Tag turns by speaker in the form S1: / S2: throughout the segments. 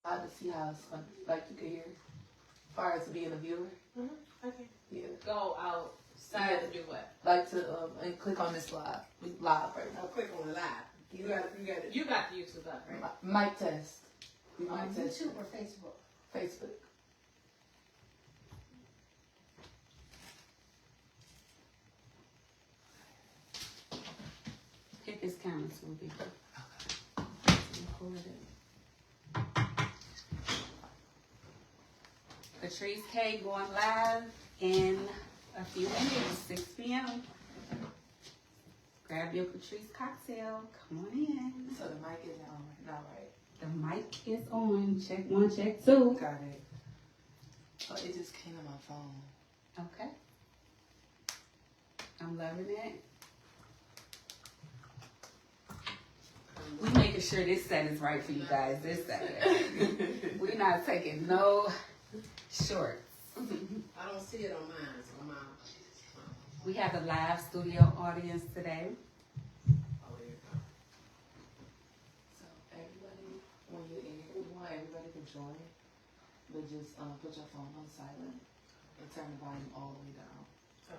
S1: to see how it's fun, like you can hear, as far as being a viewer.
S2: Okay.
S1: Yeah.
S2: Go outside to do what?
S1: Like to and click on this live. We live right now.
S2: Oh, click on the live. You got it. You got the YouTube up, right?
S1: Mic test. We mic test.
S3: YouTube or Facebook?
S1: Facebook.
S3: Hit this camera so we can record it. Katrice K going live in a few minutes, 6 p.m. Grab your Katrice cocktail. Come on in.
S1: So the mic is on now, right?
S3: The mic is on. Check 1, check 2.
S1: Got it. Oh, it just came on my phone.
S3: Okay. I'm loving it. We making sure this set is right for you guys this Saturday. We're not taking no shorts.
S2: I don't see it on mine. It's on mine.
S3: We have a live studio audience today.
S2: Oh, there you go.
S1: So everybody, when you're in here, we want everybody to join, but just put your phone on silent and turn the volume all the way down,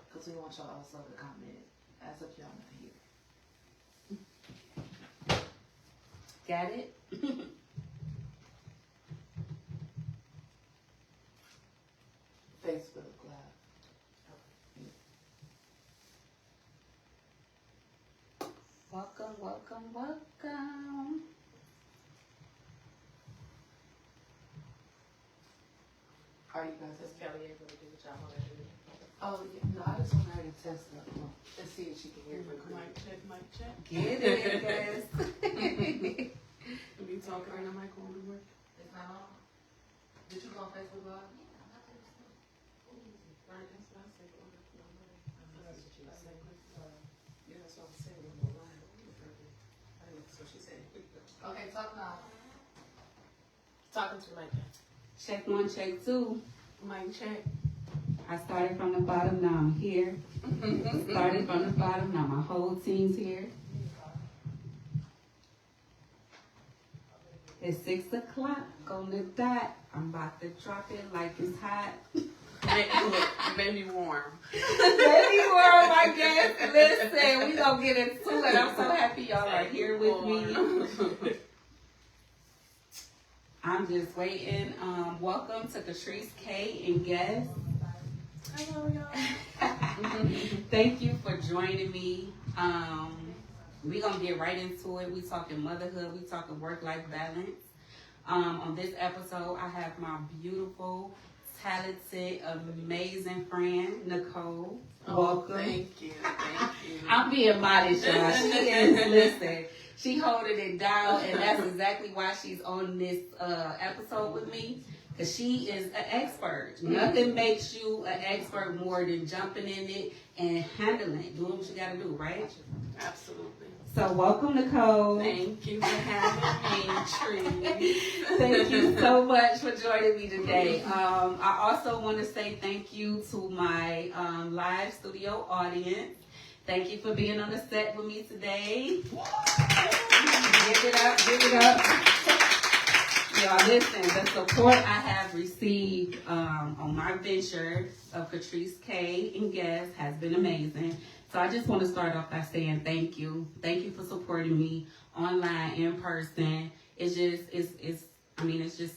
S1: because we want y'all also to comment as if y'all not here.
S3: Got it?
S1: Facebook Live.
S3: Welcome, welcome, welcome.
S1: Are you guys
S2: Is Kelly able to do what y'all want to do?
S1: Oh, yeah. No, I just want her to test it and see if she can hear me.
S2: Mic check.
S3: Get it, guys.
S2: Be talking on the mic on the work.
S1: It's not on? Did you go on Facebook Live?
S2: Right, that's what I said. Yeah, that's what I'm saying. That's what she said.
S1: Okay, talk now.
S2: Talking to the mic.
S3: Check 1, check 2.
S2: Mic check.
S3: I started from the bottom, now I'm here. Started from the bottom, now my whole team's here. It's 6 o'clock on the dot. I'm about to drop it like it's hot.
S2: Maybe warm.
S3: Baby world, I guess. Listen, we gonna get into it. I'm so happy y'all are here with me. I'm just waiting. Welcome to Katrice K and guests.
S2: Hello, y'all.
S3: Thank you for joining me. We're going to get right into it. We talking motherhood. We talking work-life balance. On this episode, I have my beautiful, talented, amazing friend, Nacole. Welcome.
S2: Thank you.
S3: I'm being modest, y'all. She is, listen, she holding it down, and that's exactly why she's on this episode with me. Because she is an expert. Nothing makes you an expert more than jumping in it and handling it, doing what you got to do, right?
S2: Absolutely.
S3: So welcome, Nacole.
S2: Thank you for having me, Tree.
S3: Thank you so much for joining me today. I also want to say thank you to my live studio audience. Thank you for being on the set with me today. Give it up, give it up. Y'all, listen, the support I have received on my venture of Katrice K and guests has been amazing. So I just want to start off by saying thank you. Thank you for supporting me online, in person. It's just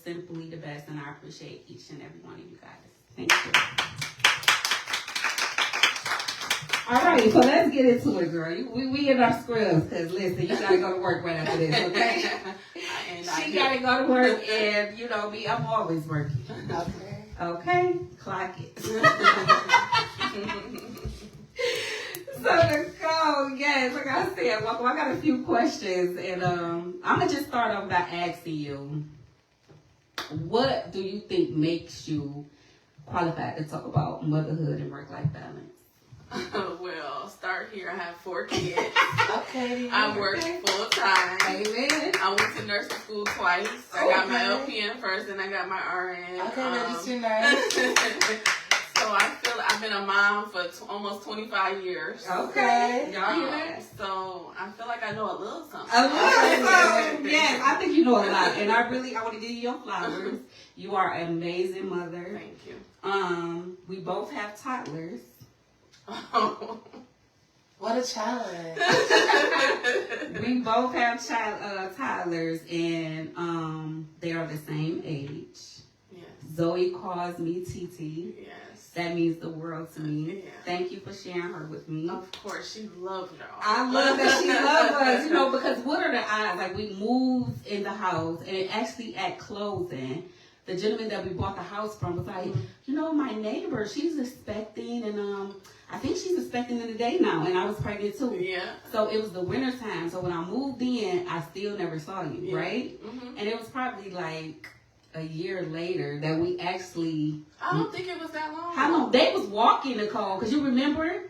S3: simply the best, and I appreciate each and every one of you guys. Thank you. All right, so let's get into it, girl. We in our scrubs, because listen, you got to go to work right after this, okay? She got to go to work, and you know me, I'm always working.
S1: Okay.
S3: Okay? Clock it. So, Nacole, yes, like I said, welcome. I got a few questions, and I'm going to just start off by asking you, what do you think makes you qualified to talk about motherhood and work-life balance?
S2: Well, start here. I have 4 kids.
S1: Okay.
S2: I work full time.
S3: Amen.
S2: I went to nursing school twice. I got my LPN first, and I got my RN.
S1: Okay, registered nurse.
S4: So I feel I've been a mom for almost 25 years.
S3: Okay. Y'all hear that?
S4: So I feel like I know a little something.
S3: A little something. Yes, I think you know a lot. And I want to give you your flowers. You are an amazing mother.
S4: Thank you.
S3: We both have toddlers.
S1: What a challenge.
S3: We both have toddlers, and they are the same age.
S4: Yes.
S3: Zoe calls me TT.
S4: Yes.
S3: That means the world to me.
S4: Yeah.
S3: Thank you for sharing her with me.
S4: Of course, she loves y'all.
S3: I love that she loves us, because what are the odds? Like, we moved in the house, and actually at closing, the gentleman that we bought the house from was like, my neighbor, she's expecting, and I think she's expecting in the day now, and I was pregnant too.
S4: Yeah.
S3: So it was the winter time. So when I moved in, I still never saw you, right?
S4: Mm-hmm.
S3: And it was probably like a year later that we actually.
S4: I don't think it was that long.
S3: How long? They was walking, Nacole, because you remember?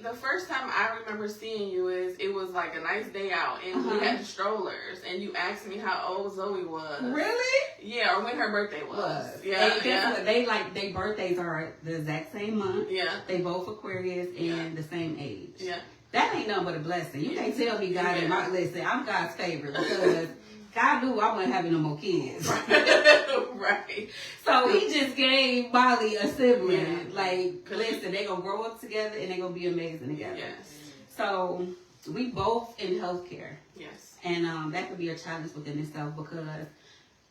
S4: The first time I remember seeing you it was like a nice day out, and we had strollers, and you asked me how old Zoe was.
S3: Really?
S4: Yeah, or when her birthday was.
S3: Yeah, they birthdays are the exact same month.
S4: Yeah.
S3: They both Aquarius and the same age.
S4: Yeah.
S3: That ain't nothing but a blessing. You can't tell me God ain't my listen. I'm God's favorite because God knew I wasn't having no more kids.
S4: Right.
S3: So he just gave Molly a sibling.
S4: Yeah.
S3: Like, listen, they gonna grow up together and they gonna be amazing together.
S4: Yes.
S3: So we both in healthcare.
S4: Yes.
S3: And that could be a challenge within itself because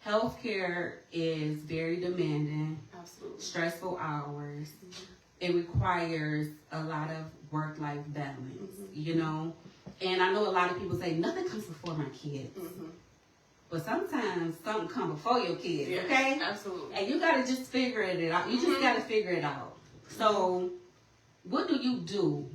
S3: healthcare is very demanding.
S4: Absolutely.
S3: Stressful hours. It requires a lot of work-life balance, And I know a lot of people say, nothing comes before my kids. But sometimes something comes before your kids,
S4: yes,
S3: okay?
S4: Absolutely.
S3: And you got to just figure it out. You just got to figure it out. So what do you do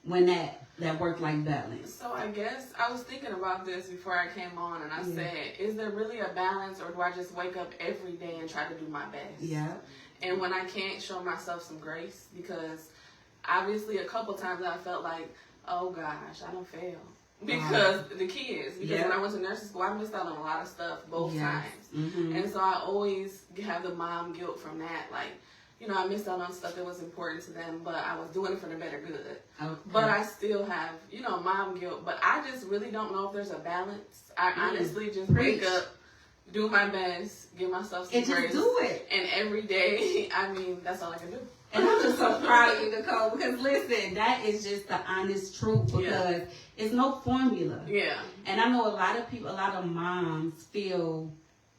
S3: when that work-life balance?
S4: So I guess I was thinking about this before I came on, and I said, is there really a balance, or do I just wake up every day and try to do my best?
S3: Yeah.
S4: And when I can't, show myself some grace, because obviously a couple times I felt like, oh gosh, I don't fail. Because the kids, because when I went to nursing school, I missed out on a lot of stuff both times. And so I always have the mom guilt from that. Like, I missed out on stuff that was important to them, but I was doing it for the better good. Okay. But I still have, mom guilt. But I just really don't know if there's a balance. I honestly just wake up, do my best, give myself some grace. And
S3: just do it.
S4: And every day, that's all I can do.
S3: And I'm just so proud of you, Nacole, because listen, that is just the honest truth, because it's no formula.
S4: Yeah.
S3: And I know a lot of people, a lot of moms feel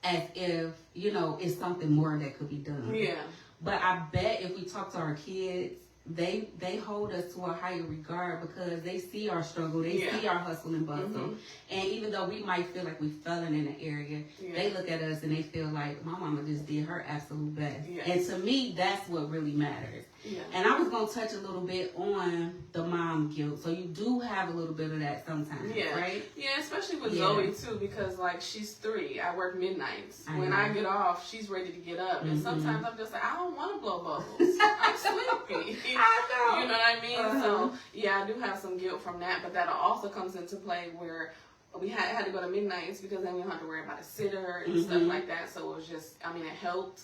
S3: as if, it's something more that could be done.
S4: Yeah.
S3: But I bet if we talk to our kids, they hold us to a higher regard because they see our struggle, they see our hustle and bustle. And even though we might feel like we failing in an area, they look at us and they feel like my mama just did her absolute best. And to me, that's what really matters. And I was going to touch a little bit on the mom guilt. So you do have a little bit of that sometimes, right?
S4: Yeah, especially with Zoe too, because she's 3. I work midnights. When I get off, she's ready to get up. And sometimes I'm just like, I don't want to blow bubbles. I'm sleepy.
S3: I know.
S4: You know what I mean? So I do have some guilt from that, but that also comes into play where we had to go to midnights because then we don't have to worry about a sitter and stuff like that. So it was just, it helped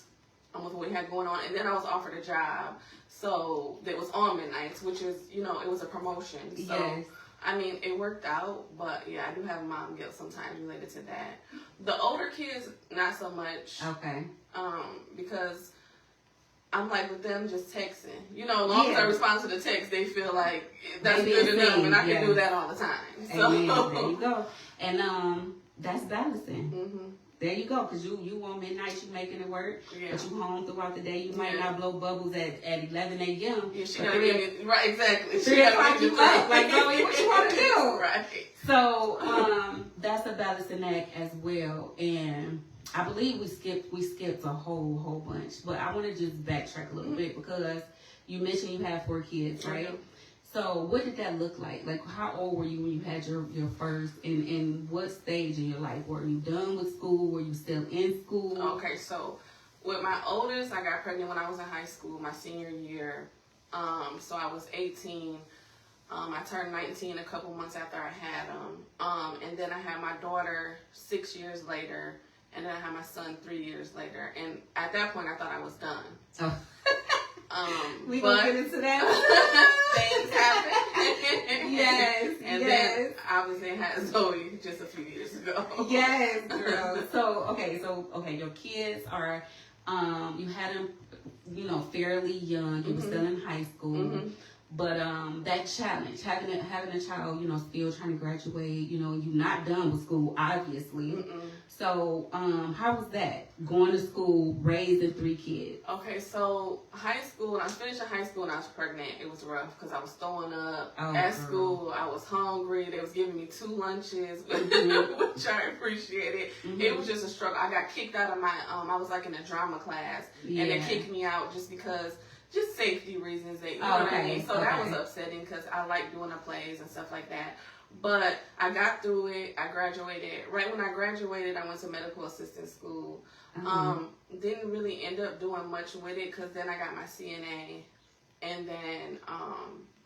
S4: with what we had going on. And then I was offered a job, so that was on midnights, which is, it was a promotion. So, it worked out, but I do have mom guilt sometimes related to that. The older kids, not so much.
S3: Okay.
S4: Because I'm like with them just texting. As long as I respond to the text, they feel like that's good enough, and I can do that all the time. So
S3: there you go. And that's balancing. There you go, because you on midnight, you making it work, but you home throughout the day. You might not blow bubbles at 11 a.m.
S4: Yeah, she gotta give me, right, exactly.
S3: 3 o'clock you up, like, Zoe, what you want to do?
S4: Right.
S3: So, that's a balancing act as well, and I believe we skipped a whole bunch, but I want to just backtrack a little bit because you mentioned you have 4 kids, right? So what did that look like? Like, how old were you when you had your first, and what stage in your life? Were you done with school? Were you still in school?
S4: Okay, so with my oldest, I got pregnant when I was in high school, my senior year. So I was 18. I turned 19 a couple months after I had them. And then I had my daughter 6 years later, and then I had my son 3 years later. And at that point, I thought I was done.
S3: Oh. We gonna get into that.
S4: Things happen.
S3: Yes.
S4: And then obviously I had Zoe just a few years ago.
S3: Yes, girl. So your kids are, you had them, fairly young. You were still in high school. But that challenge, having a child, still trying to graduate, you're not done with school, obviously. So how was that, going to school, raising 3 kids?
S4: Okay, so high school, when I was finishing high school and I was pregnant, it was rough because I was throwing up at school. I was hungry. They was giving me 2 lunches, which I appreciated. It was just a struggle. I got kicked out of my, I was like in a drama class, and they kicked me out just because, just safety reasons. You know what I mean? So that was upsetting because I like doing the plays and stuff like that. But I got through it. I graduated. Right when I graduated, I went to medical assistant school. Didn't really end up doing much with it because then I got my CNA. And then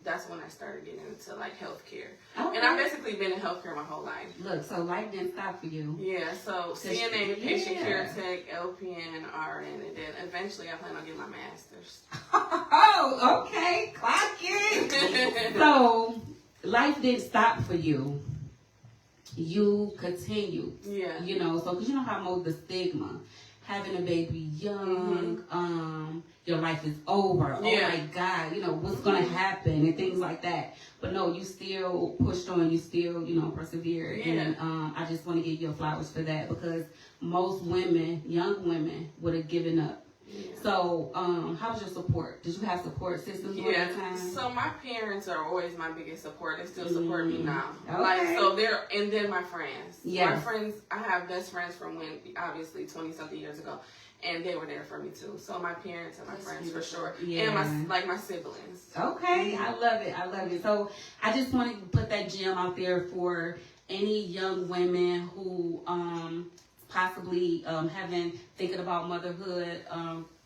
S4: that's when I started getting into like healthcare. Okay. And I've basically been in healthcare my whole life.
S3: Look, so life didn't stop for you.
S4: Yeah, so CNA, patient care tech, LPN, RN, and then eventually I plan on getting my master's.
S3: Oh, okay. Clock it. So life didn't stop for you. You continued. Yeah. So because you know how most the stigma, having a baby young, your life is over. Yeah. Oh my God, what's gonna happen and things like that. But no, you still pushed on. You still, persevered. Yeah. And I just want to give you flowers for that because most women, young women, would have given up. Yeah. So, how was your support? Did you have support systems during that time?
S4: So my parents are always my biggest support. They still support me now. Okay. And then my friends. Yeah. My friends, I have best friends from when, obviously, 20-something years ago. And they were there for me too. So my parents and my friends for sure. Yeah. And my siblings.
S3: Okay. I love it. So I just wanted to put that gem out there for any young women who, possibly thinking about motherhood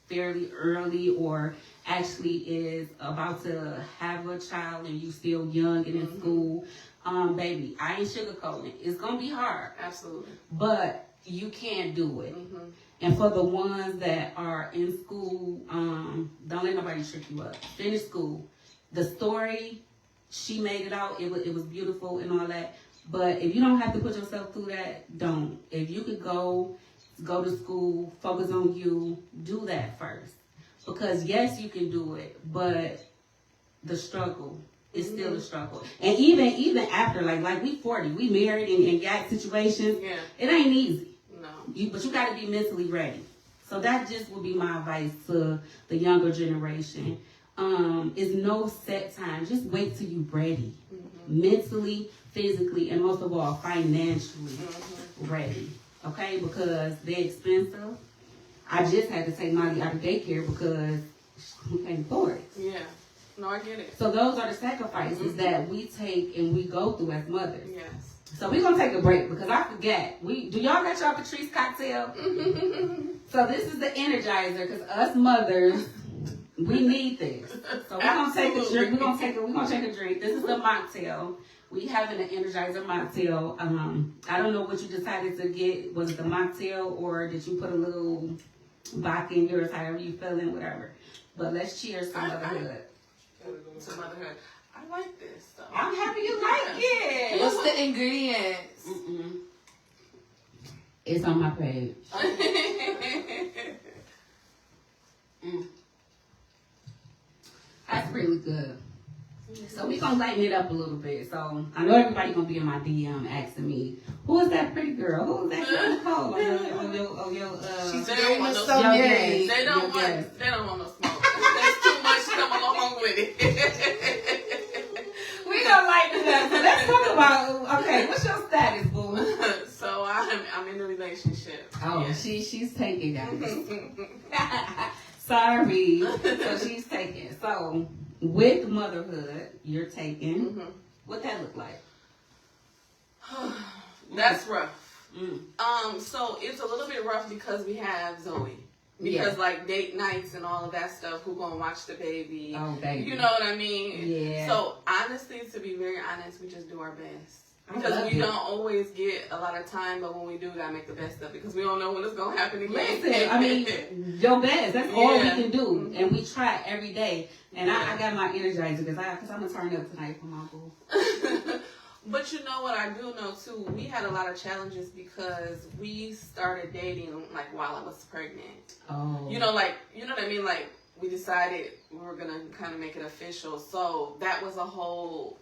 S3: fairly early or actually is about to have a child and you still young and in school. Baby, I ain't sugarcoating it. It's going to be hard.
S4: Absolutely.
S3: But you can do it. And for the ones that are in school, don't let nobody trick you up. Finish school. The story, she made it out. It was beautiful and all that. But if you don't have to put yourself through that, don't. If you could go to school, focus on you, do that first. Because yes, you can do it, but the struggle is still a struggle. And even after, like we 40, we married and got situations, it ain't easy. No. But you got to be mentally ready. So that just would be my advice to the younger generation. Is no set time. Just wait till you're ready. Mentally, physically, and most of all, financially ready. Okay? Because they're expensive. I just had to take Molly out of daycare because we can't afford it.
S4: Yeah. No, I get it.
S3: So those are the sacrifices that we take and we go through as mothers.
S4: Yes.
S3: So we're going to take a break because I forget. Do y'all got y'all Katrice cocktail? So this is the Energizer because us mothers, we need this. So we're going to take a drink. We're going to take a drink. This is the mocktail. We having an Energizer mocktail. I don't know what you decided to get. Was it the mocktail or did you put a little vodka in yours, however you feeling, whatever. But let's cheers to motherhood.
S4: To motherhood. I like this though.
S3: I'm happy you like it.
S1: What's the ingredients?
S3: It's on my page. That's really good. So we gonna lighten it up a little bit. So I know everybody gonna be in my DM asking me, who is that pretty girl? Who is that Nacole?
S4: They don't want no smoke. They don't want no smoke. There's too much coming along with it.
S3: We gonna lighten it up. So let's talk about, okay, what's your status, boo?
S4: So I'm in a relationship.
S3: Oh, yeah. She's taking, guys. Sorry. So she's taking. So with motherhood, you're taking. What that look like?
S4: That's rough. So it's a little bit rough because we have Zoe. Because like date nights and all of that stuff, who gonna watch the baby?
S3: Oh, baby.
S4: You know what I mean?
S3: Yeah.
S4: So honestly, to be very honest, we just do our best. Because we don't always get a lot of time, but when we do, we gotta make the best of it because we don't know when it's gonna happen again.
S3: Listen, I mean, your best. That's all we can do,
S4: Mm-hmm.
S3: and we try every day. And I got my energizer because I'm gonna turn up tonight for my boo.
S4: But you know what I do know too? We had a lot of challenges because we started dating like while I was pregnant.
S3: Oh,
S4: You know what I mean? Like we decided we were gonna kind of make it official. So that was a whole.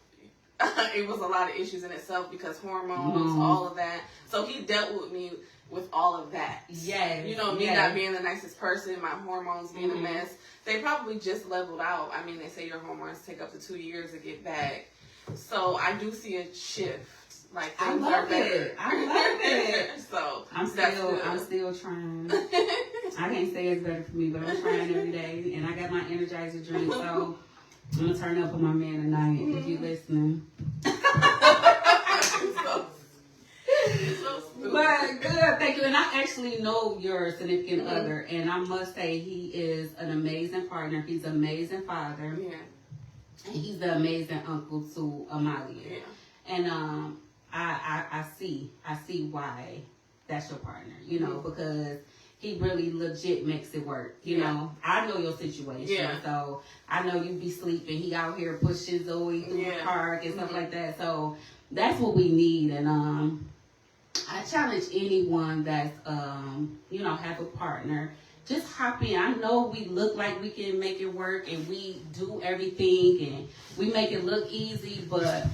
S4: It was a lot of issues in itself because hormones, all of that. So he dealt with me with all of that.
S3: yes,
S4: You know, me not being the nicest person, my hormones being a mess. They probably just leveled out. I mean, they say your hormones take up to 2 years to get back. So I do see a shift. Like things are better.
S3: I love it.
S4: So
S3: I'm still trying. I can't say it's better for me, but I'm trying every day, and I got my Energizer drink, so I'm gonna turn up on my man tonight if you listening. But good, thank you. And I actually know your significant other, and I must say he is an amazing partner. He's an amazing father.
S4: Yeah.
S3: And he's the amazing uncle to Amalia.
S4: Yeah.
S3: And I see why that's your partner, you know, because he really legit makes it work. You know, I know your situation, so I know you be sleeping. He out here pushing Zoe through the park and stuff like that. So that's what we need. And I challenge anyone that's have a partner. Just hop in. I know we look like we can make it work and we do everything and we make it look easy, but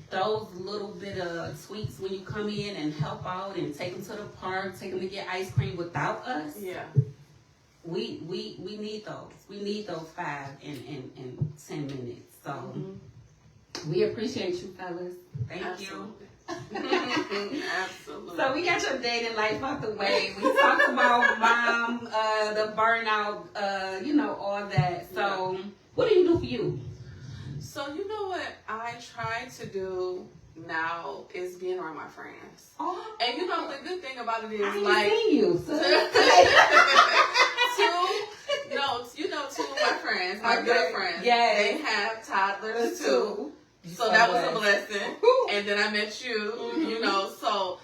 S3: those little bit of tweaks when you come in and help out and take them to the park, take them to get ice cream without us. Yeah. We need those. We need those 5 and 10 minutes. So we appreciate you, fellas. Thank you.
S4: Absolutely.
S3: So we got your dating life out the way. We talked about mom, the burnout, all that. So what do you do for you?
S4: So you know what I try to do now is being around my friends. Oh. And you know the good thing about it is
S3: seen you. Two
S4: of my friends, my good friends.
S3: Yes.
S4: They have toddlers too. So that was a blessing. And then I met you, so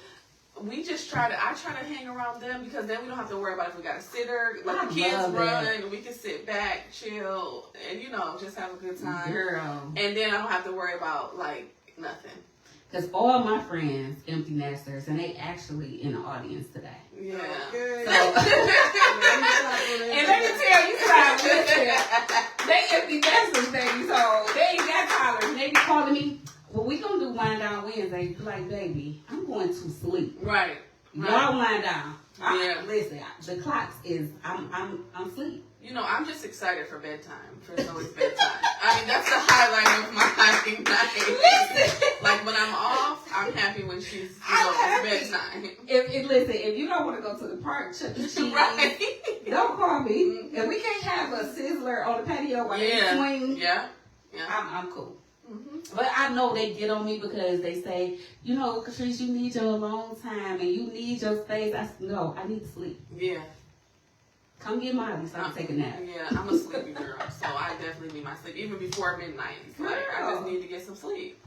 S4: we just I try to hang around them because then we don't have to worry about if we got a sitter, let the kids run, and we can sit back, chill, and just have a good time.
S3: Girl.
S4: And then I don't have to worry about nothing.
S3: Because all my friends, empty nesters, and they actually in the audience today.
S4: Yeah.
S3: Okay. So, and let me tell you something. They empty nesters, baby. So they ain't got toddlers. And they be calling me. Well, we gonna do wind down Wednesday. Be like, baby, I'm going to sleep.
S4: Right.
S3: Y'all wind down.
S4: Listen,
S3: the clocks is I'm asleep.
S4: I'm just excited for bedtime. For Zoe's bedtime. I mean, that's the highlight of my night. Listen. When I'm off, I'm happy when she's bedtime.
S3: If you don't want to go to the park, Chuck E. Cheese, don't call me. If we can't have a sizzler on the patio while they swing, I'm cool. But I know they get on me because they say, Katrice, you need your alone time and you need your space. No, I need to sleep. Yeah. Come get Molly so I can take a nap.
S4: Yeah, I'm a sleepy girl, so I definitely need my sleep. Even before midnight. I just need to get some sleep.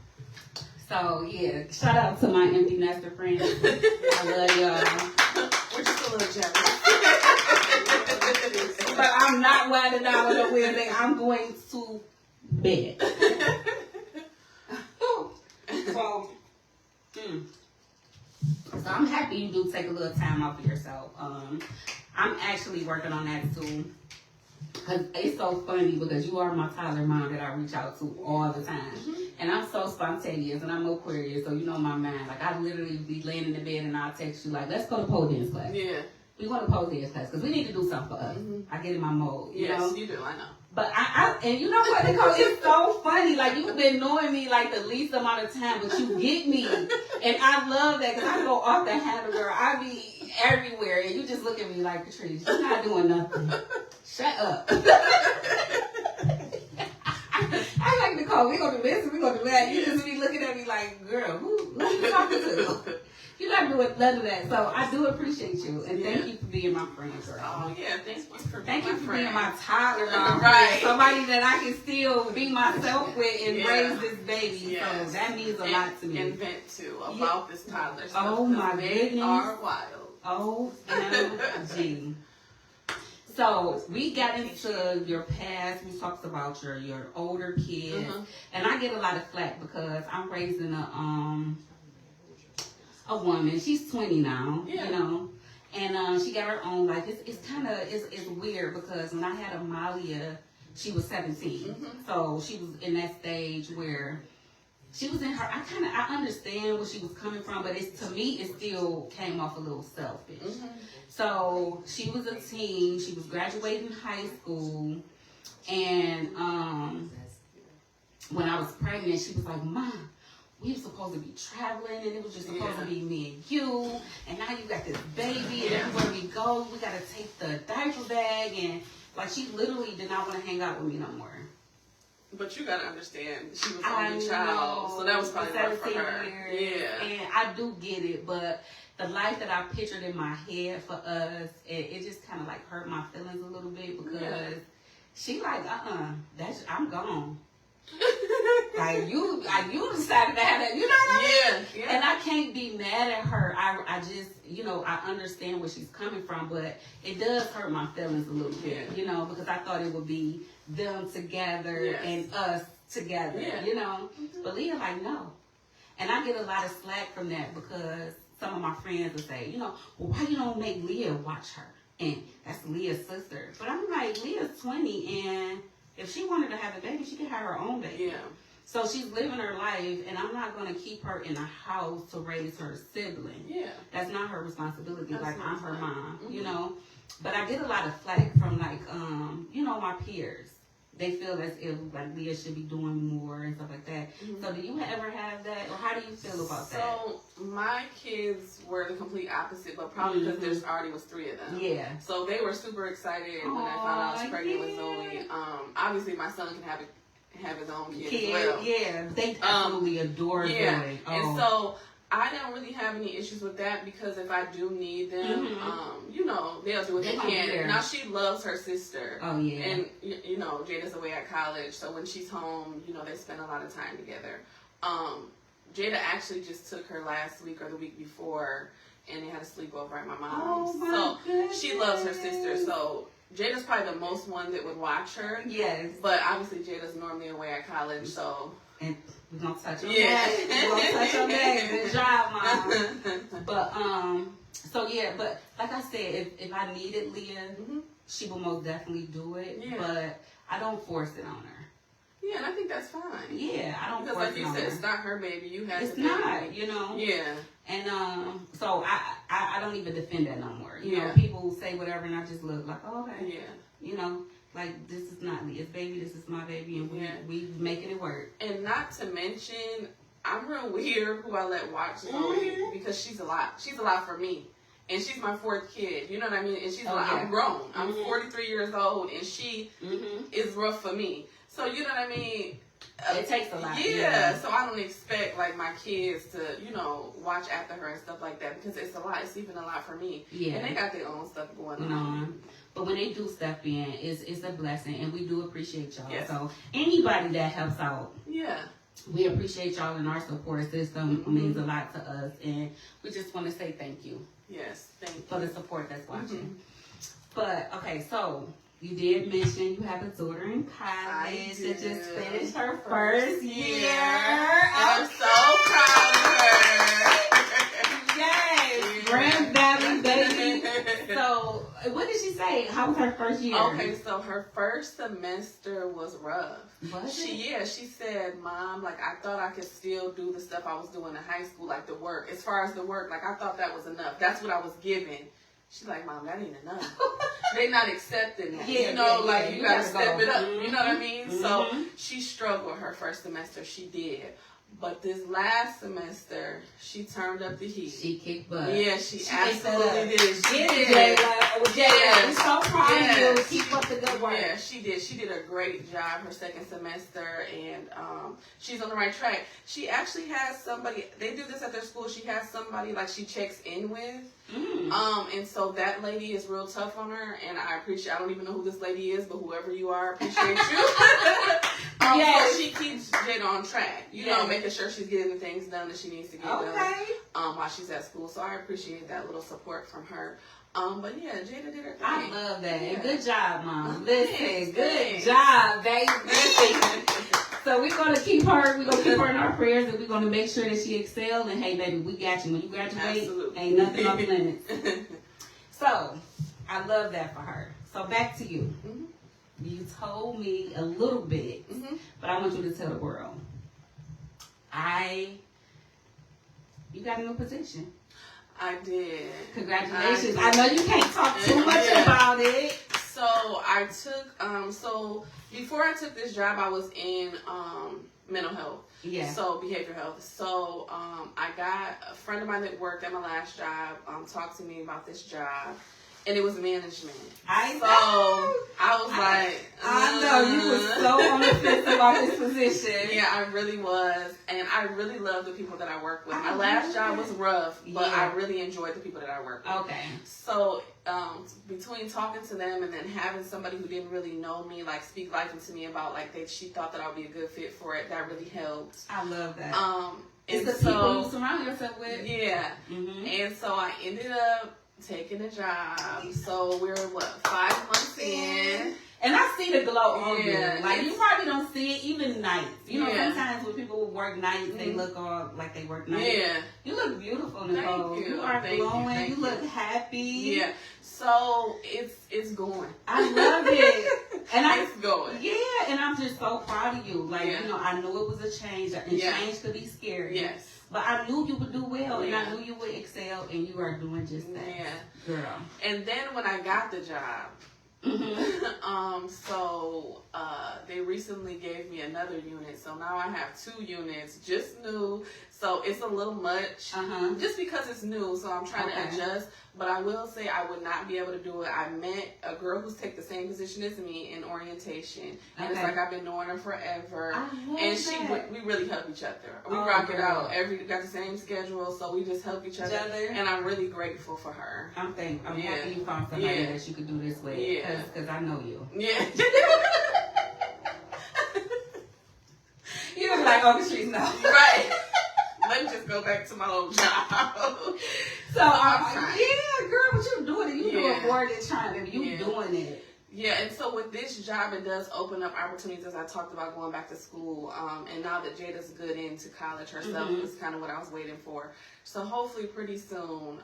S3: So, shout out to my empty nester friends. I love y'all.
S4: We're just a little jealous.
S3: But I'm not winding down on a Wednesday. I'm going to bed. So I'm happy you do take a little time off of yourself. I'm actually working on that too. Cause it's so funny because you are my toddler mom that I reach out to all the time. And I'm so spontaneous and I'm Aquarius, so you know my mind. I literally be laying in the bed and I'll text you let's go to pole dance class. Yeah. We go to pole dance class because we need to do something for us. I get in my mode, you know?
S4: You do, I know.
S3: But and you know what, Nicole, it's so funny. You've been knowing me the least amount of time, but you get me. And I love that because I go off the handle, girl. I be everywhere. And you just look at me like, Katrice, you're not doing nothing. Shut up. I like Nicole. oh, we gonna do this, we gonna do that. You just be looking at me like, girl, who you talking to? You're not doing none of that. So I do appreciate you, and thank you for being my friend, girl.
S4: Oh yeah, thank you for
S3: being my toddler,
S4: right?
S3: Somebody that I can still be myself with and raise this baby. Yes. So that means a lot to me.
S4: And vent too about this toddler stuff.
S3: Oh my goodness,
S4: they are wild.
S3: OMG. So we got into your past. We talked about your older kids, and I get a lot of flack because I'm raising a woman. She's 20 now, you know, and she got her own life. It's kind of it's weird because when I had Amalia, she was 17, so she was in that stage where she was in her. I understand where she was coming from, but to me it still came off a little selfish. So she was a teen. She was graduating high school, and when I was pregnant, she was like, "Mom, we were supposed to be traveling, and it was just supposed to be me and you, and now you got this baby, and everywhere we go, we got to take the diaper bag," and like she literally did not want to hang out with me no more.
S4: But you gotta understand, she was only child, so that was probably rough for her. Yeah,
S3: and I do get it, but the life that I pictured in my head for us, it just kind of like hurt my feelings a little bit because she like, I'm gone. Like you decided to have that, you know what I mean? Yeah. And I can't be mad at her. I just, you know, I understand where she's coming from, but it does hurt my feelings a little bit, you know, because I thought it would be them together and us together, you know. But Leah like, no. And I get a lot of slack from that because some of my friends will say, you know, well, why you don't make Leah watch her? And that's Leah's sister. But I'm like, Leah's 20, and if she wanted to have a baby, she could have her own baby. Yeah. So she's living her life, and I'm not going to keep her in a house to raise her sibling. Yeah. That's not her responsibility. That's like, I'm her mom, you know. But I get a lot of flack from, like, you know, my peers. They feel as if, like, Leah should be doing more and stuff like that. So do you ever have that, or how do you feel about that?
S4: So my kids were the complete opposite, but probably because there already was 3 of them. Yeah. So they were super excited when I found out I was pregnant with Zoe. Obviously, my son can have his own kid as well.
S3: Yeah, they absolutely adore Zoe.
S4: And so I don't really have any issues with that because if I do need them, you know, they'll do what they can. Now, she loves her sister. Oh, yeah. And, you know, Jada's away at college, so when she's home, you know, they spend a lot of time together. Jada actually just took her last week or the week before, and they had a sleepover at my mom's. So she loves her sister, so Jada's probably the most one that would watch her. Yes. But obviously Jada's normally away at college, so...
S3: And we're going to touch on that. We're going to touch on that. Good job, Mom. But, so yeah, but like I said, if I needed Leah, she will most definitely do it. Yeah. But I don't force it on her.
S4: Yeah, and I think that's fine.
S3: Yeah, I don't force it on her. Because
S4: like you said, it's not her baby. You have to
S3: It's not, you know.
S4: Yeah.
S3: And so I don't even defend that no more. You know, people say whatever, and I just look like, oh, okay. Yeah. You know. Like, this is not Leah's baby, this is my baby, and we making it work.
S4: And not to mention, I'm real weird who I let watch Zoe because she's a lot. She's a lot for me. And she's my 4th kid, you know what I mean? And she's like, I'm grown. I'm 43 years old, and she is rough for me. So, you know what I mean?
S3: It takes a lot.
S4: Yeah, so I don't expect, like, my kids to, you know, watch after her and stuff like that because it's a lot. It's even a lot for me. Yeah. And they got their own stuff going on.
S3: But when they do step in, it's a blessing, and we do appreciate y'all. Yes. So anybody that helps out, we appreciate y'all, and our support system means a lot to us, and we just want to say thank you.
S4: Yes, thank you
S3: for the support that's watching. But okay, so you did mention you have a daughter in college that just finished her first year.
S4: I'm so proud of her.
S3: Yes, Grand Valley baby. So, what did she say? How was her first year?
S4: Okay, so her first semester was rough. Was it? Yeah, she said, Mom, like, I thought I could still do the stuff I was doing in high school, like the work. As far as the work, like, I thought that was enough. That's what I was given. She's like, Mom, that ain't enough. They not accepting that. You know, like, you gotta step it up. You know what I mean? So, she struggled her first semester. She did. But this last semester, she turned up the heat.
S3: She kicked butt.
S4: Yeah, she absolutely did.
S3: She did. Jada. We're so proud of you. Keep up the good work.
S4: Yeah, she did. She did a great job her second semester, and she's on the right track. She actually has somebody. They do this at their school. She has somebody like she checks in with. And so that lady is real tough on her, and I appreciate. I don't even know who this lady is, but whoever you are, I appreciate you. So she keeps Jada on track, you know, making sure she's getting the things done that she needs to get done while she's at school. So I appreciate that little support from her. But yeah, Jada did her thing.
S3: I love that.
S4: Yeah.
S3: Good job, Mom. Listen, good job, baby. So we're gonna keep her. We're gonna keep her in our prayers, and we're gonna make sure that she excels. And hey, baby, we got you. When you graduate,
S4: Absolutely.
S3: ain't nothing off limits. So I love that for her. So back to you. You told me a little bit, but I want you to tell the world. You got a new position.
S4: I did.
S3: Congratulations. I know you can't talk too much about it.
S4: So I took, so before I took this job, I was in mental health. Yeah. So behavioral health. So I got a friend of mine that worked at my last job talked to me about this job. And it was management. I was like,
S3: I know you were so on the fence about this position.
S4: Yeah, I really was, and I really love the people that I work with. My last job was rough, but I really enjoyed the people that I work with. Okay. So between talking to them and then having somebody who didn't really know me, like speak life into me about like she thought that I would be a good fit for it, that really helped.
S3: I love that. It's the people you surround yourself with.
S4: Yeah. And so I ended up taking a job. So we're 5 months in.
S3: And I see the glow on you. Like you probably don't see it even nights. You know, sometimes when people work nights, they look all like they work nights. Yeah. You look beautiful, Nacole.
S4: Thank you.
S3: You are glowing. You look happy.
S4: Yeah. So it's going.
S3: I love it. And
S4: it's going.
S3: Yeah, and I'm just so proud of you. Like, you know, I knew it was a change, and change could be scary. Yes. But I knew you would do well, and I knew you would excel, and you are doing just that. Yeah. Girl.
S4: And then when I got the job, they recently gave me another unit, so now I have 2 units, just new. So it's a little much, just because it's new. So I'm trying to adjust. But I will say I would not be able to do it. I met a girl who's taken the same position as me in orientation, and it's like I've been knowing her forever. And we really help each other. We rock it out. Got the same schedule, so we just help each other. And I'm really grateful for her.
S3: I'm happy you found somebody that you could do this with. Yeah, because I know you. Yeah. You look like on the streets now.
S4: Right. Let me just go back to my old job.
S3: So, yeah, girl, but you're doing it. You doing more than trying to. You doing it.
S4: Yeah, and so with this job, it does open up opportunities, as I talked about going back to school. And now that Jada's good into college herself, is kind of what I was waiting for. So hopefully pretty soon,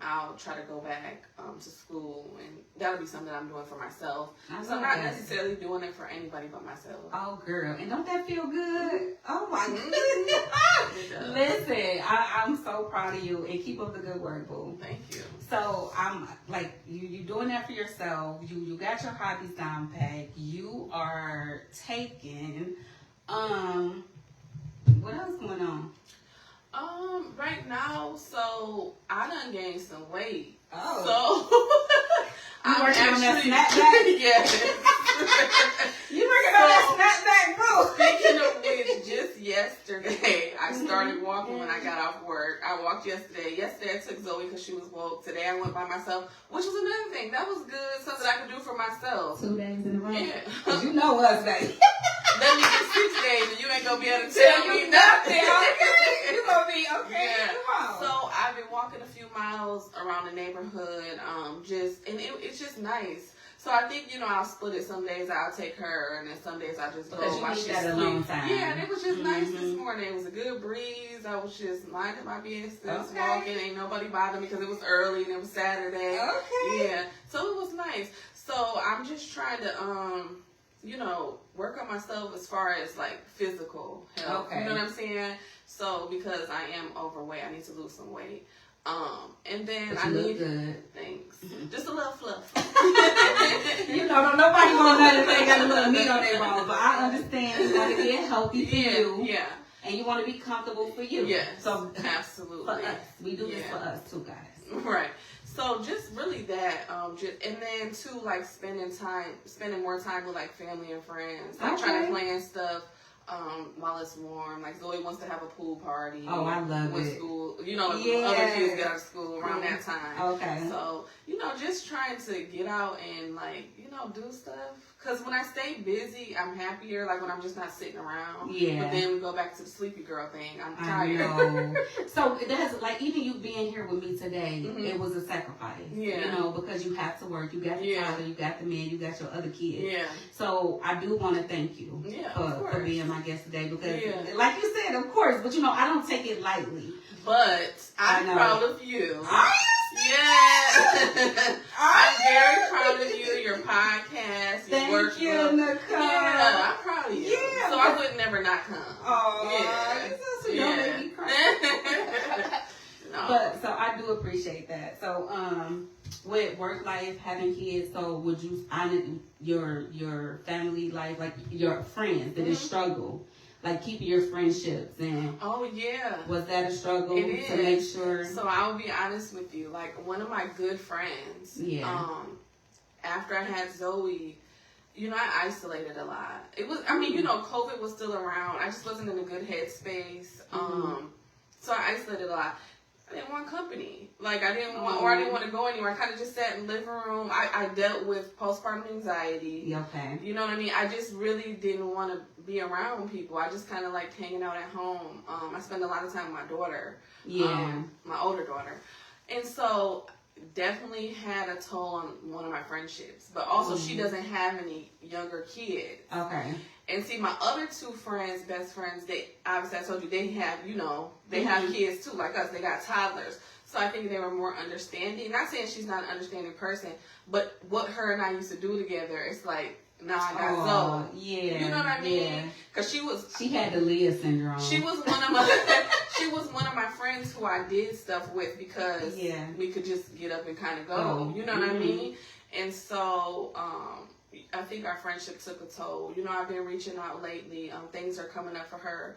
S4: I'll try to go back to school, and that'll be something I'm doing for myself. So I'm not necessarily doing it for anybody but myself.
S3: Oh, girl. And don't that feel good? Oh, my goodness. Listen, I'm so proud of you, and keep up the good work, boo.
S4: Thank you.
S3: So I'm like, you doing that for yourself. You got your hobbies down pat. You are taking, what else going on?
S4: Right now, so I done gained some weight.
S3: Oh.
S4: So
S3: I'm working on that snapback?
S4: Yes.
S3: You working on that snapback, bro?
S4: Speaking of which, just yesterday, I started walking when I got off work. I walked yesterday. Yesterday I took Zoe because she was woke. Today I went by myself, which was another thing. That was good, something I could do for myself.
S3: 2 days in a row.
S4: Yeah.
S3: Because you know us, baby.
S4: Let me get 6 days and you ain't going to be able to tell me nothing.
S3: Okay. You going to be okay.
S4: Yeah.
S3: Come on.
S4: So I've been walking a few miles around the neighborhood, it's just nice. So I think, I'll split it. Some days I'll take her, and then some days I'll just go while she's asleep. Yeah, and it was just nice this morning. It was a good breeze. I was just minding my business, walking. Ain't nobody bothering me because it was early and it was Saturday. Okay. Yeah, so it was nice. So I'm just trying to, work on myself as far as like physical health. Okay. You know what I'm saying? So because I am overweight, I need to lose some weight. And then I need things. Just a little fluff.
S3: Nobody want nothing if they got a little meat on their bones. But I understand you want to get healthy for you. Yeah. And you want to be comfortable for you.
S4: Yeah.
S3: So
S4: absolutely.
S3: For us. We do this for us too, guys.
S4: Right. So just really that, and then too, like spending more time with like family and friends, like trying to plan stuff while it's warm. Like Zoe wants to have a pool party.
S3: Oh, I love
S4: with
S3: it.
S4: School, other kids get out of school around that time.
S3: Okay.
S4: So just trying to get out and like do stuff. Cause when I stay busy, I'm happier. Like when I'm just not sitting around.
S3: Yeah.
S4: But then we go back to the sleepy girl thing. I'm tired.
S3: I know. So that's like even you being here with me today, it was a sacrifice.
S4: Yeah.
S3: Because you have to work. You got the father, you got the man, you got your other kids.
S4: Yeah.
S3: So I do want to thank you for being my guest today because, like you said, of course, but I don't take it lightly.
S4: But I'm proud of you.
S3: Are you?
S4: Yeah. I'm very proud of you, your podcast, your work.
S3: Thank you, Nacole.
S4: Yeah, I'm proud of you.
S3: Yeah.
S4: So I would never not come.
S3: Oh, yeah. Don't make me cry.
S4: No.
S3: But so I do appreciate that. So with work life, having kids, so would you your family life, like your friends that is struggle? Like keeping your friendships and was that a struggle to make sure?
S4: So I'll be honest with you, like one of my good friends, after I had Zoe, I isolated a lot. It was, COVID was still around. I just wasn't in a good headspace. So I isolated a lot. I didn't want company. Like I didn't want to go anywhere. I kind of just sat in the living room. I dealt with postpartum anxiety.
S3: Okay.
S4: You know what I mean? I just really didn't want to be around people. I just kind of liked hanging out at home. I spend a lot of time with my daughter.
S3: Yeah.
S4: My older daughter. And so definitely had a toll on one of my friendships. But also she doesn't have any younger kids.
S3: Okay.
S4: And see, my other two friends, best friends, they obviously I told you they have, they have kids too, like us. They got toddlers. So I think they were more understanding. Not saying she's not an understanding person, but what her and I used to do together, it's like, now I got Zoe.
S3: Yeah.
S4: You know what I mean? Because she
S3: had the Leah syndrome.
S4: She was one of my friends who I did stuff with because we could just get up and kind of go. You know what I mean? And so I think our friendship took a toll. I've been reaching out lately. Things are coming up for her.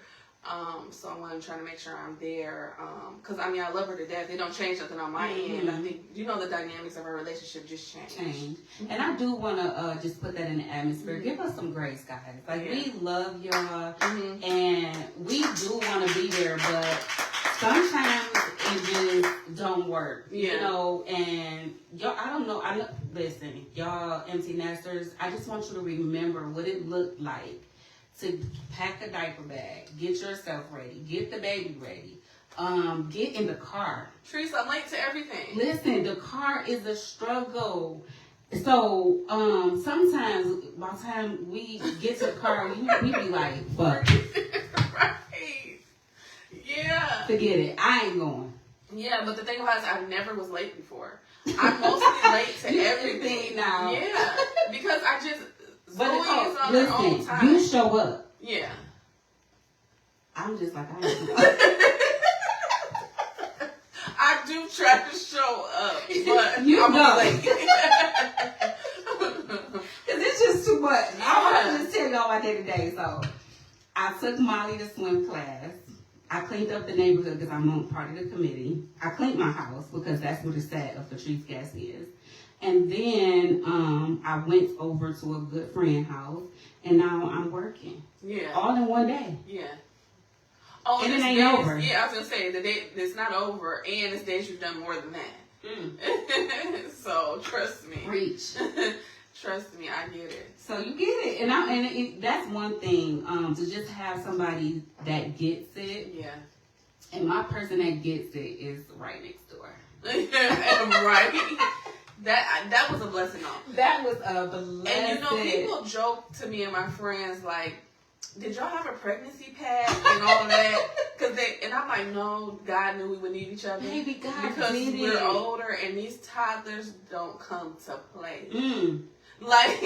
S4: So I'm trying to make sure I'm there. Because, I love her to death. It don't change nothing on my end. I think, the dynamics of our relationship just change.
S3: And I do want to just put that in the atmosphere. Give us some grace, guys. Like, we love y'all. And we do want to be there, but sometimes it just don't work. And y'all, I don't know. Listen, y'all empty nesters, I just want you to remember what it looked like to pack a diaper bag, get yourself ready, get the baby ready, get in the car.
S4: Katrice, I'm late to everything.
S3: Listen, the car is a struggle. So sometimes by the time we get to the car, we be like, fuck.
S4: Right. Yeah.
S3: Forget it. I ain't going.
S4: Yeah, but the thing about it is I never was late before. I'm mostly late to everything
S3: now.
S4: Yeah. Because I just...
S3: But
S4: Zoe is on her own time.
S3: You show up.
S4: Yeah.
S3: I'm just like,
S4: I do try to show up, but
S3: I'm
S4: late.
S3: Because it's just too much. I want to just tell y'all my day to day. So I took Molly to swim class. I cleaned up the neighborhood because I'm on part of the committee. I cleaned my house because that's where the set of Katrice Gas is. And then I went over to a good friend house, and now I'm working. Yeah. All in one day.
S4: Yeah. Oh,
S3: and it ain't over.
S4: Yeah, I was going to say, the day it's not over, and it's days you've done more than that. So, trust me.
S3: Reach.
S4: Trust me, I get it.
S3: So, you get it. And that's one thing, to just have somebody that gets it.
S4: Yeah.
S3: And my person that gets it is right next door.
S4: Right. That was a blessing on.
S3: That was a blessing.
S4: And people joke to me and my friends like, did y'all have a pregnancy pad and all that? And I'm like, no, God knew we would need each other.
S3: Baby, God
S4: because
S3: did
S4: we're
S3: it.
S4: Older and these toddlers don't come to play. Like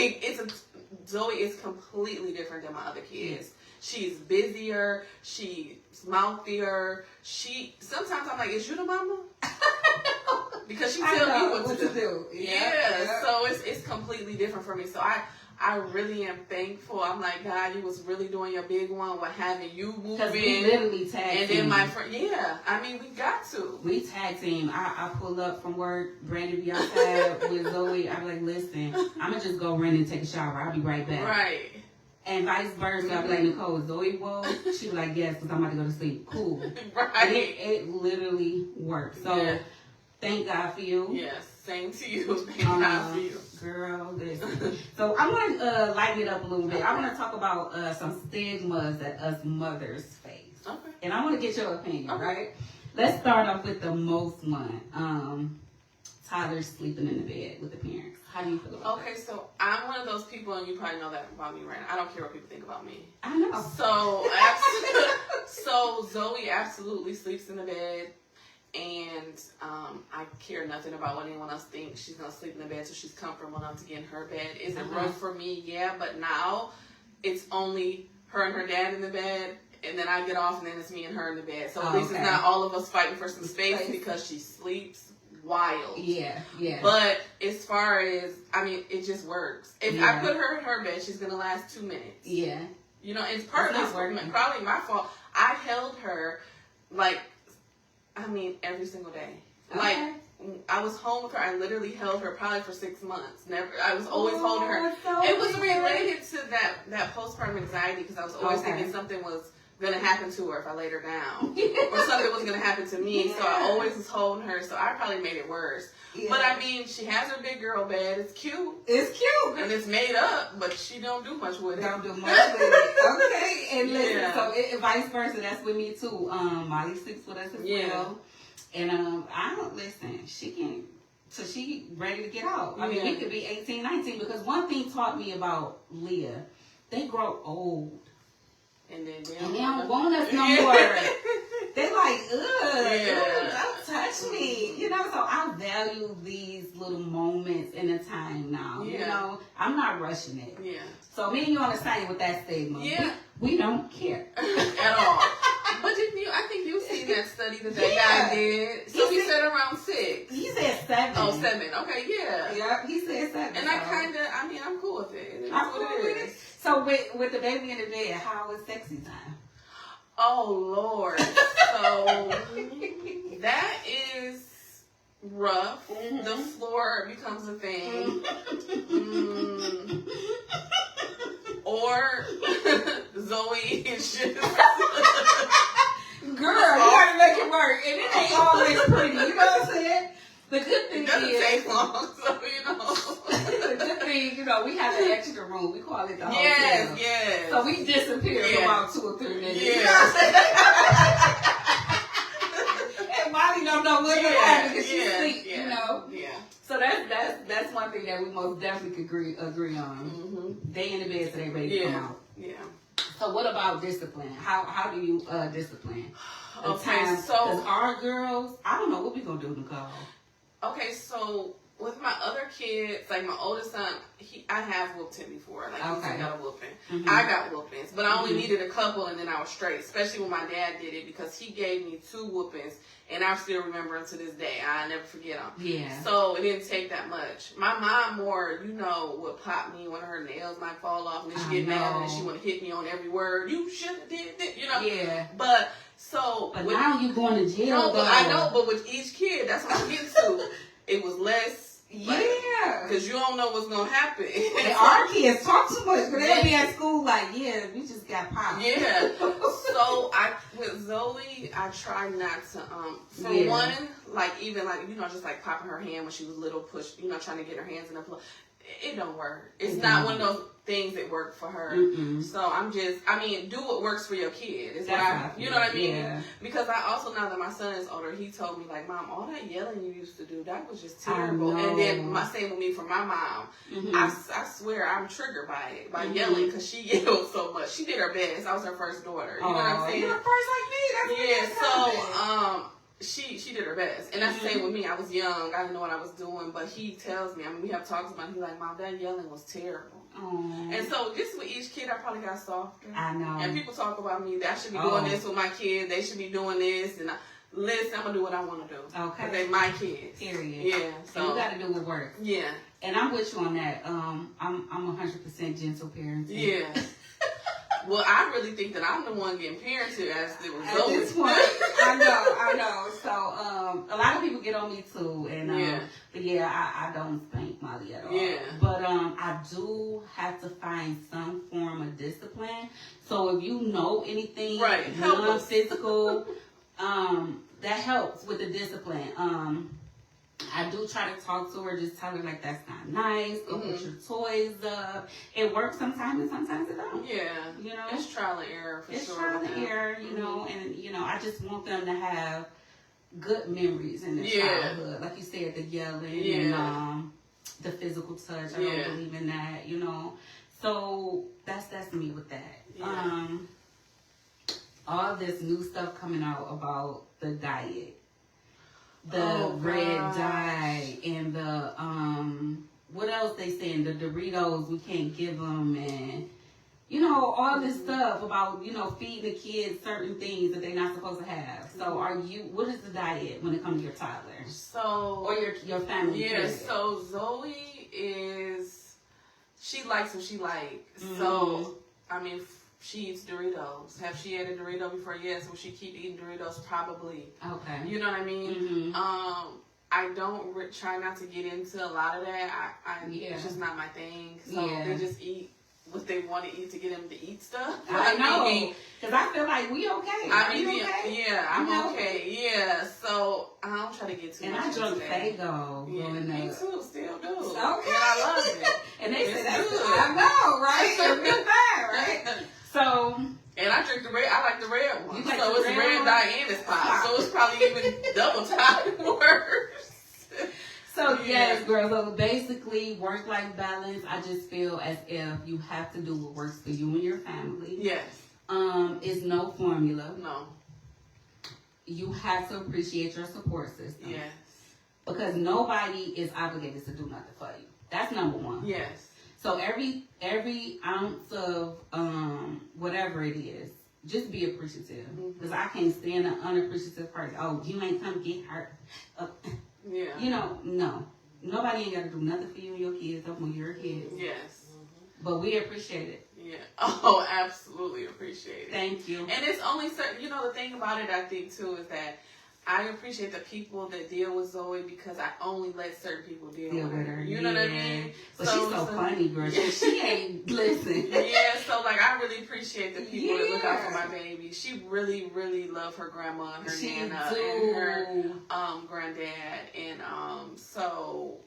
S4: Zoe is completely different than my other kids. She's busier. She's mouthier. Sometimes I'm like, is you the mama? Because she tells me what to do.
S3: Yeah.
S4: So it's completely different for me. So I really am thankful. I'm like, God, you was really doing your big one with having you move in.
S3: We literally tag
S4: and
S3: team.
S4: then my friend, I mean, we got to.
S3: We tag team. I pull up from work, Brandon be outside with Zoe. I'm like, listen, I'm going to just go run and take a shower. I'll be right back.
S4: Right.
S3: And vice versa. I'll be like, Nacole, Zoe woke? She be like, yes, because I'm about to go to sleep. Cool.
S4: Right.
S3: And it literally works. So thank God for you.
S4: Yes, same to you. Thank God for you.
S3: Girl, listen. So I want to lighten it up a little bit. I want to talk about some stigmas that us mothers face.
S4: Okay.
S3: And I want to get your opinion, right? Let's start off with the most one. Tyler sleeping in the bed with the parents. How do you feel about that?
S4: Okay, so I'm one of those people, and you probably know that about me right now. I don't care what people think about me.
S3: I know.
S4: So Zoe absolutely sleeps in the bed, and I care nothing about what anyone else thinks. She's gonna sleep in the bed so she's comfortable enough to get in her bed. Is it rough for me? Yeah, but now it's only her and her dad in the bed, and then I get off, and then it's me and her in the bed. So at least it's not all of us fighting for some space because she sleeps wild.
S3: Yeah.
S4: But as far as, I mean, it just works. If I put her in her bed, she's gonna last 2 minutes.
S3: Yeah.
S4: You know, it's probably my fault. I held her every single day.
S3: Okay.
S4: Like, I was home with her. I literally held her probably for 6 months. I was always holding her.
S3: So
S4: it was related to that postpartum anxiety because I was always thinking something was gonna happen to her if I laid her down, or something was gonna happen to me. So I always was holding her. So I probably made it worse. Yeah. But I mean, she has her big girl bed. It's cute. And it's made up, but she don't do much with it. Okay,
S3: and listen, so vice versa. That's with me too. Molly sleeps with us as well. And I don't listen. She ready to get out. I mean, we could be 18, 19 because one thing taught me about Leah, they grow old.
S4: And then they
S3: don't want us no more. They like, ugh, don't touch me. You know, so I value these little moments in the time now. You know, I'm not rushing it. Yeah. So me and you on the same with that statement. Yeah. We don't care.
S4: At all. But I think you've seen that study that guy did. So he said around 6.
S3: He said 7.
S4: Oh, 7. Okay, yeah.
S3: Yeah, he said 7.
S4: And I'm cool with it.
S3: I'm cool with it. So with the baby in the bed, how is sexy time?
S4: Oh, Lord. So that is rough. Mm-hmm. The floor becomes a thing. Or Zoe is just...
S3: Girl, you gotta make it work. And it ain't always pretty. You know what I'm saying? The good thing
S4: it doesn't take long, so
S3: the good thing, we have an extra room. We call it the hotel.
S4: Yes.
S3: So we disappear for about 2 or 3 minutes.
S4: Yeah.
S3: You know what I'm saying? And Molly don't know what's gonna happen because she sleep. You know. Yeah. So that's one thing that we most definitely could agree on. Mm-hmm. They in the bed so they ready to come out. Yeah. So what about discipline? How do you discipline?
S4: Okay, so
S3: because our girls, I don't know what we gonna do, Nacole.
S4: Okay, so with my other kids, like my oldest son, I have whooped him before. Like he got a whooping. Mm-hmm. I got whoopings, but I only needed a couple, and then I was straight. Especially when my dad did it because he gave me 2 whoopings, and I still remember them to this day. I never forget them. Yeah. So it didn't take that much. My mom more, would pop me when her nails might fall off, and then she get mad, and then she would hit me on every word. You should have did this, Yeah. But
S3: now you going to jail.
S4: No, but I know. But with each kid, that's what I'm getting to. It was less. Because you don't know what's going to happen.
S3: And our kids talk too much, but they'll be at school like, we just got popped.
S4: Yeah. So with Zoe, I try not to, one, just like popping her hand when she was little, trying to get her hands in the floor. It don't work. It's not one of those things that work for her. Mm-mm. So do what works for your kid. Is what you know what I mean? Yeah. Because I also, now that my son is older, he told me like, Mom, all that yelling you used to do, that was just terrible. And then same with me for my mom. Mm-hmm. I swear I'm triggered by it, by yelling, because she yelled so much. She did her best. I was her first daughter. You know what I'm saying?
S3: You're the first like me. That's
S4: so she did her best. And that's the same with me. I was young. I didn't know what I was doing. But he tells me, we have talks about it. He's like, Mom, that yelling was terrible. And so just with each kid, I probably got softer.
S3: I know.
S4: And people talk about me. I should be doing this with my kids. They should be doing this. And listen, I'm going to do what I want to do. Okay. Because they're my kids.
S3: Period.
S4: Yeah.
S3: So you got to do what works.
S4: Yeah.
S3: And I'm with you on that. I'm 100% gentle parenting.
S4: Yeah. Well, I really think that I'm the one getting parented as the result.
S3: At this point, I know. So, a lot of people get on me too, and but I don't spank Molly at all.
S4: Yeah.
S3: But I do have to find some form of discipline. So if you know anything, non-physical, that helps with the discipline. I do try to talk to her, just tell her like that's not nice. Go put your toys up. It works sometimes and sometimes it don't.
S4: Yeah,
S3: you know,
S4: it's trial and error for sure.
S3: It's trial and error, you know, and I just want them to have good memories in their childhood, like you said, the yelling and the physical touch. I don't believe in that, you know. So that's me with that.
S4: Yeah.
S3: All this new stuff coming out about the diet. The red dye and the what else they saying, the Doritos we can't give them, and you know all this stuff about feeding the kids certain things that they're not supposed to have. So what is the diet when it comes to your toddler?
S4: So
S3: or your family?
S4: Yeah. Period? So Zoe she likes what she likes.
S3: Mm-hmm.
S4: So I mean. She eats Doritos. Have she had a Dorito before? Yes. Will she keep eating Doritos? Probably.
S3: Okay.
S4: You know what I mean?
S3: Mm-hmm.
S4: I don't try not to get into a lot of that. It's just not my thing. So they just eat what they want to eat to get them to eat stuff.
S3: I know. Because I feel like we okay.
S4: I'm okay. Yeah. So I don't try to get too much into that.
S3: And I drunk Faygo.
S4: Yeah, me too. Still do.
S3: Okay.
S4: And I love it.
S3: And they say that's
S4: good.
S3: I know, right? It's a good thing, right? So,
S4: and I drink the red. I like the red one.
S3: Like
S4: so it's red dye and it's pop. So it's probably even double time worse.
S3: So yes, girl. So basically, work-life balance. I just feel as if you have to do what works for you and your family.
S4: Yes.
S3: Is no formula.
S4: No.
S3: You have to appreciate your support system.
S4: Yes.
S3: Because nobody is obligated to do nothing for you. That's number one.
S4: Yes.
S3: So every ounce of whatever it is, just be appreciative. Because I can't stand an unappreciative person. Oh, you ain't come get hurt.
S4: Yeah.
S3: You know, no. Nobody ain't got to do nothing for you and your kids when you're kids.
S4: Yes.
S3: But we appreciate it.
S4: Yeah. Oh, absolutely appreciate it.
S3: Thank you.
S4: And it's only certain, the thing about it, I think, too, is that I appreciate the people that deal with Zoe because I only let certain people deal with her. You know what I mean?
S3: But she's so funny, girl. She ain't listen.
S4: Yeah, so I really appreciate the people that look out for my baby. She really, really loved her grandma and her nana and her granddad, and so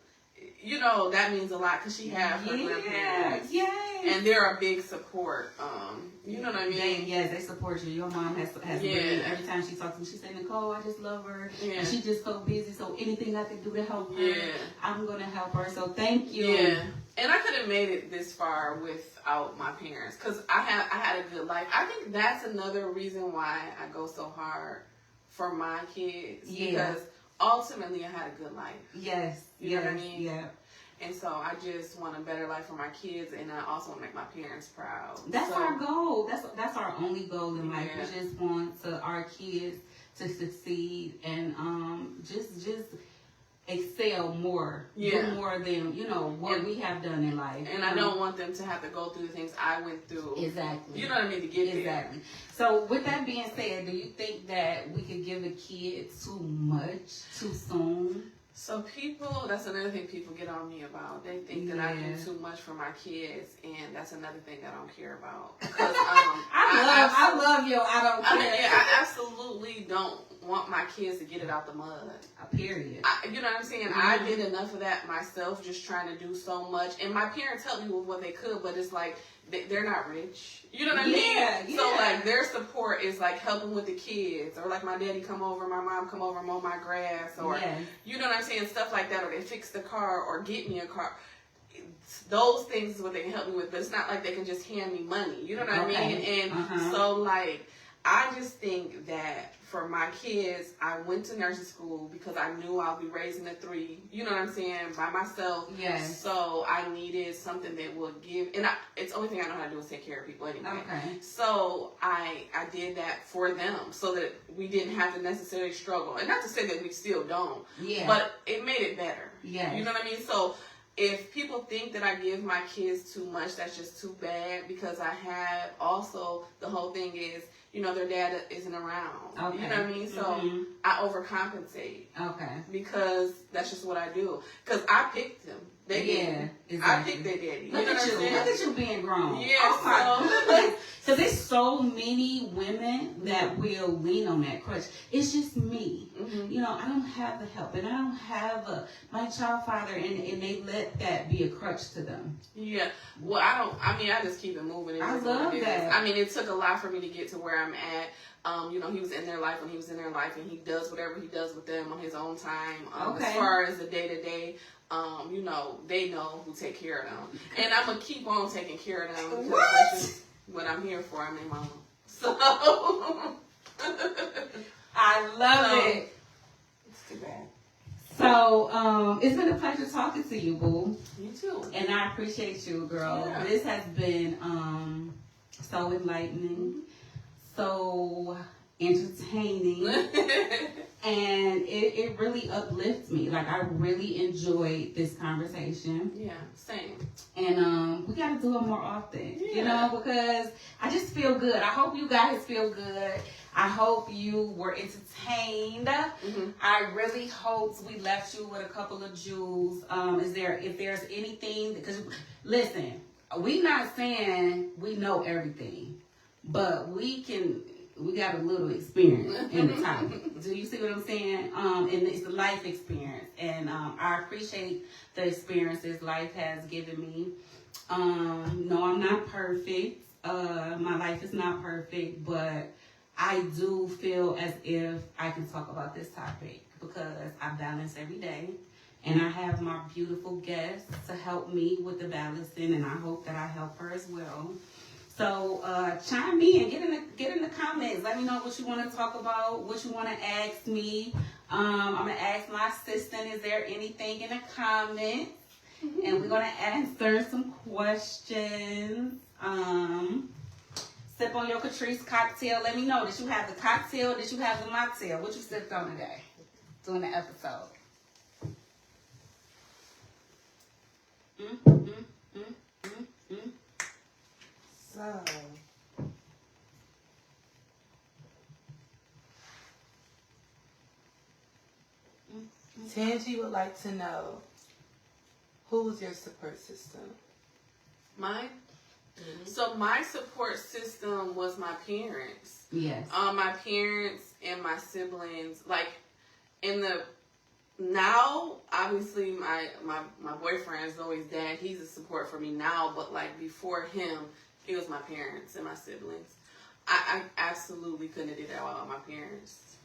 S4: that means a lot because she has her grandparents.
S3: Yay.
S4: And they're a big support. You know what I mean?
S3: They support you. Your mom has really, every time she talks to me, she says, Nacole, I just love her. Yeah. And she's just so busy, so anything I can do to help her, I'm going to help her. So thank you.
S4: Yeah. And I could have made it this far without my parents because I had a good life. I think that's another reason why I go so hard for my kids. Yeah. Because ultimately I had a good life.
S3: Yes.
S4: You know what I mean?
S3: Yeah.
S4: And so I just want a better life for my kids, and I also want to make my parents proud.
S3: That's our goal. That's our only goal in life. We just want our kids to succeed and just excel more, do more than what we have done in life.
S4: And I don't want them to have to go through the things I went through.
S3: Exactly.
S4: You know what I mean, to get there.
S3: So with that being said, do you think that we could give a kid too much too soon?
S4: So that's another thing people get on me about. They think that I do too much for my kids, and that's another thing I don't care about. Because
S3: I love your I don't care.
S4: I absolutely don't want my kids to get it out the mud.
S3: Period.
S4: You know what I'm saying? I did enough of that myself, just trying to do so much. And my parents helped me with what they could, but it's like they're not rich. You know what I mean? Yeah. So their support is helping with the kids, or my daddy come over, my mom come over, mow my grass, or you know what I'm saying, stuff like that, or they fix the car or get me a car. Those things is what they can help me with, but it's not like they can just hand me money. You know what I mean? And so I just think that for my kids, I went to nursing school because I knew I'll be raising a 3, you know what I'm saying, by myself.
S3: Yes.
S4: So I needed something that would give, and it's the only thing I know how to do is take care of people anyway.
S3: Okay.
S4: So I did that for them so that we didn't have to necessarily struggle. And not to say that we still don't, but it made it better.
S3: Yeah.
S4: You know what I mean? So if people think that I give my kids too much, that's just too bad, because I have also, the whole thing is, you know, their dad isn't around.
S3: Okay.
S4: You know what I mean? So I overcompensate.
S3: Okay.
S4: Because that's just what I do. Because I picked them. They did.
S3: Exactly.
S4: I picked their daddy.
S3: Look at you. Look at you being grown.
S4: Yeah.
S3: Oh my goodness. So there's so many women that will lean on that crutch. It's just me.
S4: Mm-hmm.
S3: You know, I don't have the help, and I don't have my child father, and they let that be a crutch to them.
S4: Yeah. Well, I just keep it moving.
S3: I love that.
S4: I mean, it took a lot for me to get to where I'm at. You know, he was in their life when he was in their life, and he does whatever he does with them on his own time. As far as the day-to-day, you know, they know who take care of them. And I'm going to keep on taking care of them. Because that's just what I'm here for. I'm their mama. So.
S3: I love it.
S4: It's too bad.
S3: So, it's been a pleasure talking to you, boo.
S4: You too.
S3: And I appreciate you, girl.
S4: Yeah.
S3: This has been so enlightening, so entertaining, and it really uplifts me. Like, I really enjoyed this conversation.
S4: Yeah, same.
S3: And we gotta do it more often, you know, because I just feel good. I hope you guys feel good. I hope you were entertained.
S4: Mm-hmm.
S3: I really hope we left you with a couple of jewels. If there's anything, because listen, we not saying we know everything, but we got a little experience in the topic. Do you see what I'm saying? And it's the life experience, and I appreciate the experiences life has given me. No, I'm not perfect. My life is not perfect, but I do feel as if I can talk about this topic because I balance every day, and I have my beautiful guest to help me with the balancing, and I hope that I help her as well. So chime in, get in the comments. Let me know what you want to talk about, what you want to ask me. I'm gonna ask my assistant, is there anything in the comments? And we're gonna answer some questions. Sip on your Katrice cocktail. Let me know. Did you have the cocktail? Did you have the mocktail? What you sipped on today during the episode?
S1: So, Tangie would like to know, who was your support system?
S4: Mine? So my support system was my parents.
S3: Yes.
S4: My parents and my siblings. Like, now, obviously, my boyfriend is always dad. He's a support for me now. But, like, before him, it was my parents and my siblings. I absolutely couldn't have did that without my parents.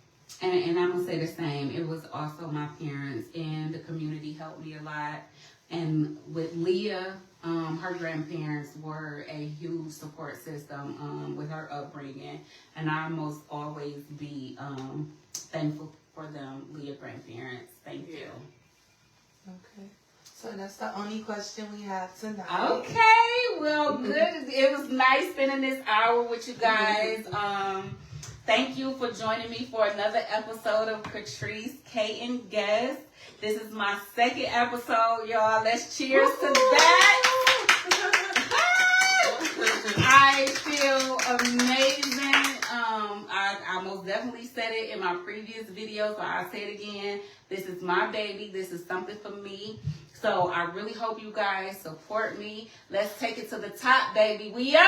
S3: And I'm going to say the same. It was also my parents, and the community helped me a lot. And with Leah, her grandparents were a huge support system with her upbringing. And I most always be thankful for them, Leah grandparents. Thank you.
S1: Okay. So that's the only question we have tonight.
S3: Okay. Well, good. It was nice spending this hour with you guys. Thank you for joining me for another episode of Katrice, K, and Guest. This is my second episode, y'all. Let's cheers to that. I feel amazing. I most definitely said it in my previous videos, but I'll say it again. This is my baby. This is something for me. So I really hope you guys support me. Let's take it to the top, baby. We up.